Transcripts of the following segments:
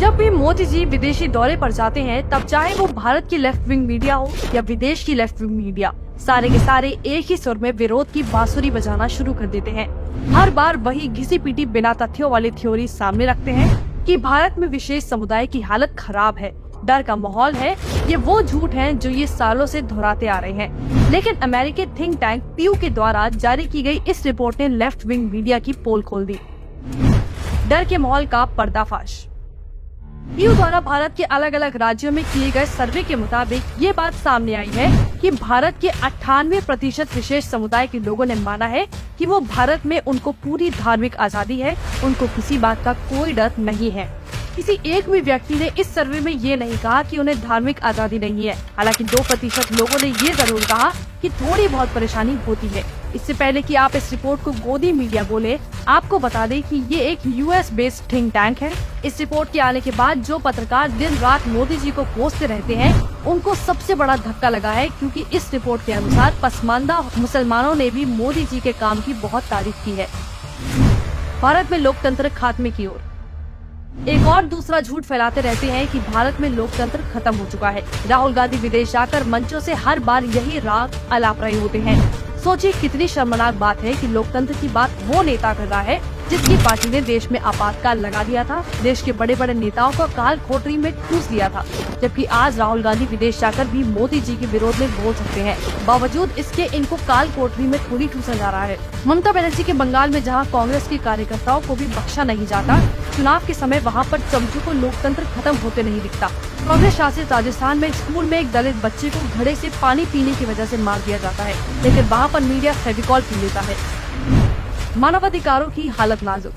जब भी मोदी जी विदेशी दौरे पर जाते हैं, तब चाहे वो भारत की लेफ्ट विंग मीडिया हो या विदेश की लेफ्ट विंग मीडिया, सारे के सारे एक ही सुर में विरोध की बांसुरी बजाना शुरू कर देते हैं। हर बार वही घिसी पीटी बिना तथ्यों वाली थ्योरी सामने रखते हैं कि भारत में विशेष समुदाय की हालत खराब है, डर का माहौल है। ये वो झूठ है जो ये सालों से दोहराते आ रहे हैं। लेकिन अमेरिकी थिंक टैंक पीयू के द्वारा जारी की गई इस रिपोर्ट ने लेफ्ट विंग मीडिया की पोल खोल दी। डर के माहौल का पर्दाफाश। पीयू द्वारा भारत के अलग अलग राज्यों में किए गए सर्वे के मुताबिक ये बात सामने आई है कि भारत के 98% विशेष समुदाय के लोगों ने माना है कि वो भारत में उनको पूरी धार्मिक आजादी है, उनको किसी बात का कोई डर नहीं है। किसी एक भी व्यक्ति ने इस सर्वे में ये नहीं कहा कि उन्हें धार्मिक आजादी नहीं है। हालांकि 2% लोगों ने ये जरूर कहा कि थोड़ी बहुत परेशानी होती है। इससे पहले कि आप इस रिपोर्ट को गोदी मीडिया बोले, आपको बता दें कि ये एक यूएस बेस्ड थिंक टैंक है। इस रिपोर्ट के आने के बाद जो पत्रकार दिन रात मोदी जी को कोसते रहते हैं, उनको सबसे बड़ा धक्का लगा है, क्योंकि इस रिपोर्ट के अनुसार पसमानदा मुसलमानों ने भी मोदी जी के काम की बहुत तारीफ की है। भारत में लोकतंत्र खात्मे की ओर। एक और दूसरा झूठ फैलाते रहते हैं कि भारत में लोकतंत्र खत्म हो चुका है। राहुल गांधी विदेश जाकर मंचों से हर बार यही राग अलाप रहे होते हैं। सोचिए कितनी शर्मनाक बात है कि लोकतंत्र की बात वो नेता कर रहा है जिसकी पार्टी ने देश में आपातकाल लगा दिया था, देश के बड़े बड़े नेताओं को काल कोठरी में ठूस दिया था। जबकि आज राहुल गांधी विदेश जाकर भी मोदी जी के विरोध में बोल सकते हैं। बावजूद इसके इनको काल कोठरी में थोड़ी ठूसा जा रहा है। ममता बनर्जी के बंगाल में जहां कांग्रेस के कार्यकर्ताओं को भी बख्शा नहीं जाता, चुनाव के समय वहां पर चमचों को लोकतंत्र खत्म होते नहीं दिखता। कांग्रेस शासित राजस्थान में स्कूल में एक दलित बच्चे को घड़े से पानी पीने की वजह से मार दिया जाता है, लेकिन वहां पर मीडिया फेविकॉल पी लेता है। मानवाधिकारों की हालत नाजुक।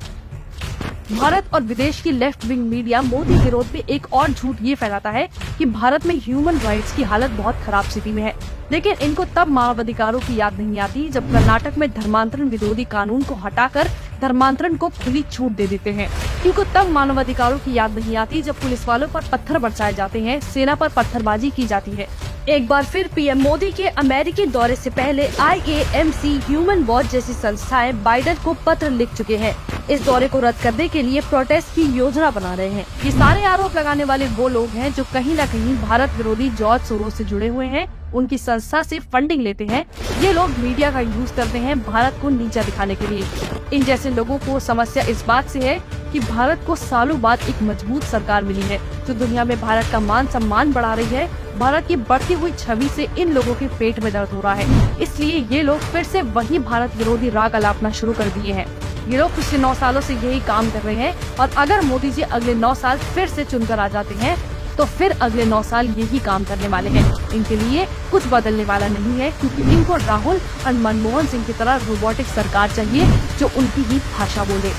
भारत और विदेश की लेफ्ट विंग मीडिया मोदी विरोध में एक और झूठ ये फैलाता है कि भारत में ह्यूमन राइट्स की हालत बहुत खराब स्थिति में है। लेकिन इनको तब मानवाधिकारों की याद नहीं आती जब कर्नाटक में धर्मांतरण विरोधी कानून को हटाकर धर्मांतरण को खुली छूट दे देते हैं। इनको तब मानवाधिकारों की याद नहीं आती जब पुलिस वालों पर पत्थर बरसाए जाते हैं, सेना पर पत्थरबाजी की जाती है। एक बार फिर पीएम मोदी के अमेरिकी दौरे से पहले IAMC, ह्यूमन वॉच जैसी संस्थाएं बाइडेन को पत्र लिख चुके हैं। इस दौरे को रद्द करने के लिए प्रोटेस्ट की योजना बना रहे हैं। ये सारे आरोप लगाने वाले वो लोग हैं जो कहीं न कहीं भारत विरोधी जॉर्ज सोरोस से जुड़े हुए हैं, उनकी संस्था से फंडिंग लेते हैं। ये लोग मीडिया का यूज करते हैं भारत को नीचा दिखाने के लिए। इन जैसे लोगों को समस्या इस बात से है कि भारत को सालों बाद एक मजबूत सरकार मिली है जो दुनिया में भारत का मान सम्मान बढ़ा रही है। भारत की बढ़ती हुई छवि से इन लोगों के पेट में दर्द हो रहा है, इसलिए ये लोग फिर से वही भारत विरोधी राग अलापना शुरू कर दिए हैं। ये लोग पिछले 9 सालों से यही काम कर रहे हैं, और अगर मोदी जी अगले 9 साल फिर से चुनकर आ जाते हैं तो फिर अगले 9 साल यही काम करने वाले हैं। इनके लिए कुछ बदलने वाला नहीं है, क्योंकि इनको राहुल और मनमोहन सिंह की तरह रोबोटिक सरकार चाहिए जो उनकी ही भाषा बोले।